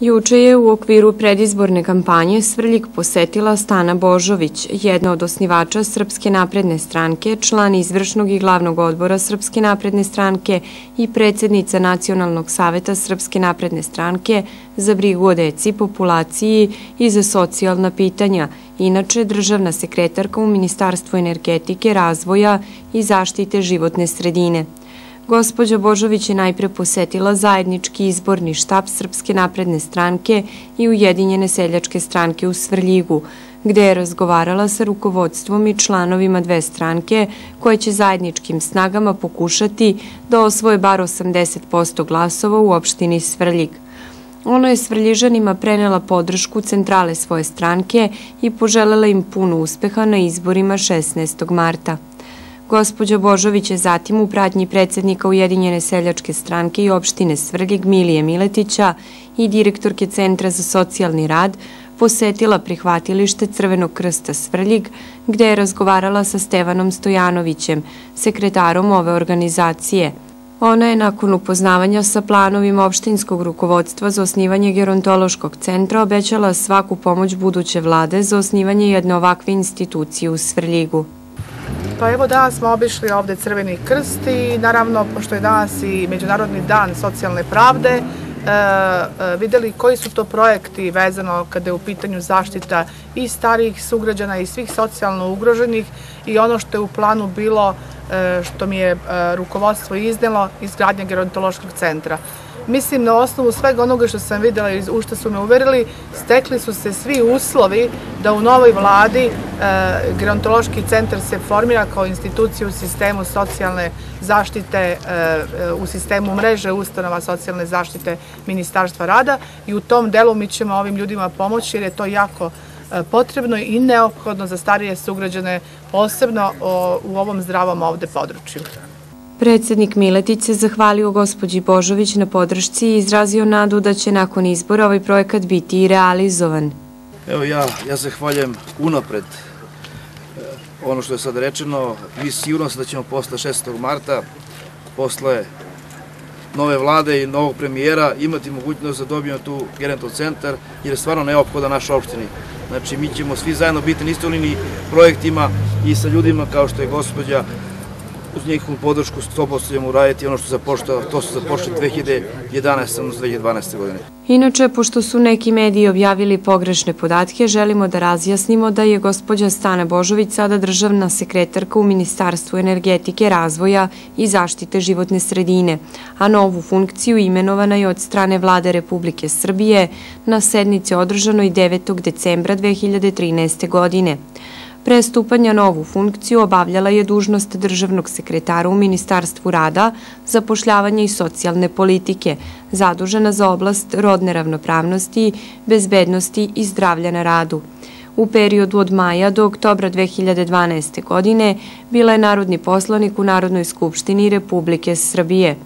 Juče je u okviru predizborne kampanje Svrljig posetila Stana Božović, jedna od osnivača Srpske napredne stranke, član izvršnog i glavnog odbora Srpske napredne stranke i predsjednica Nacionalnog saveta Srpske napredne stranke za brigu o deci, populaciji i za socijalna pitanja, inače državna sekretarka u Ministarstvu energetike, razvoja i zaštite životne sredine. Gospođa Božović je najpre posetila zajednički izborni štab Srpske napredne stranke i Ujedinjene seljačke stranke u Svrljigu, gde je razgovarala sa rukovodstvom i članovima dve stranke koje će zajedničkim snagama pokušati da osvoje bar 80% glasova u opštini Svrljig. Ona je Svrljižanima prenela podršku centrale svoje stranke i poželela im puno uspeha na izborima 16. marta. Gospođa Božović je zatim u pratnji predsjednika Ujedinjene seljačke stranke i opštine Svrljig Milije Miletića i direktorke Centra za socijalni rad posetila prihvatilište Crvenog krsta Svrljig, gde je razgovarala sa Stevanom Stojanovićem, sekretarom ove organizacije. Ona je nakon upoznavanja sa planovima opštinskog rukovodstva za osnivanje gerontološkog centra obećala svaku pomoć buduće vlade za osnivanje jedne ovakve institucije u Svrljigu. Pa evo, danas smo obišli ovde Crveni krst i naravno, pošto je danas i Međunarodni dan socijalne pravde, videli koji su to projekti vezano kada je u pitanju zaštita i starijih sugrađana i svih socijalno ugroženih i ono što je u planu bilo, što mi je rukovodstvo iznelo, izgradnja gerontološkog centra. Mislim, na osnovu svega onoga što sam videla i u što su me uverili, stekli su se svi uslovi da u novoj vladi gerontološki centar se formira kao institucija u sistemu socijalne zaštite, u sistemu mreže ustanova socijalne zaštite Ministarstva rada i u tom delu mi ćemo ovim ljudima pomoći jer je to jako potrebno i neophodno za starije sugrađane, posebno u ovom zdravom ovde području. Predsjednik Miletić se zahvalio gospođi Božović na podršci i izrazio nadu da će nakon izbora ovaj projekat biti i realizovan. Evo ja zahvaljujem unapred ono što je sad rečeno i sigurno sam da ćemo posle 16. marta, posle nove vlade i novog premijera imati mogućnost da dobijemo tu gerontološki centar jer je stvarno neophodan našoj opštini. Znači mi ćemo svi zajedno biti na istoj liniji projektima i sa ljudima kao što je gospođa uz njihovu podršku 100% ćemo uraditi ono što su započeli 2011. odnosno 2012. godine. Inače, pošto su neki mediji objavili pogrešne podatke, želimo da razjasnimo da je gospođa Stana Božović sada državna sekretarka u Ministarstvu energetike, razvoja i zaštite životne sredine, a na ovu funkciju imenovana je od strane Vlade Republike Srbije na sednici održanoj 9. decembra 2013. godine. Pre stupanja na ovu funkciju obavljala je dužnost državnog sekretara u Ministarstvu rada, zapošljavanja i socijalne politike, zadužena za oblast rodne ravnopravnosti, bezbednosti i zdravlja na radu. U periodu od maja do oktobra 2012. godine bila je narodni poslanik u Narodnoj skupštini Republike Srbije.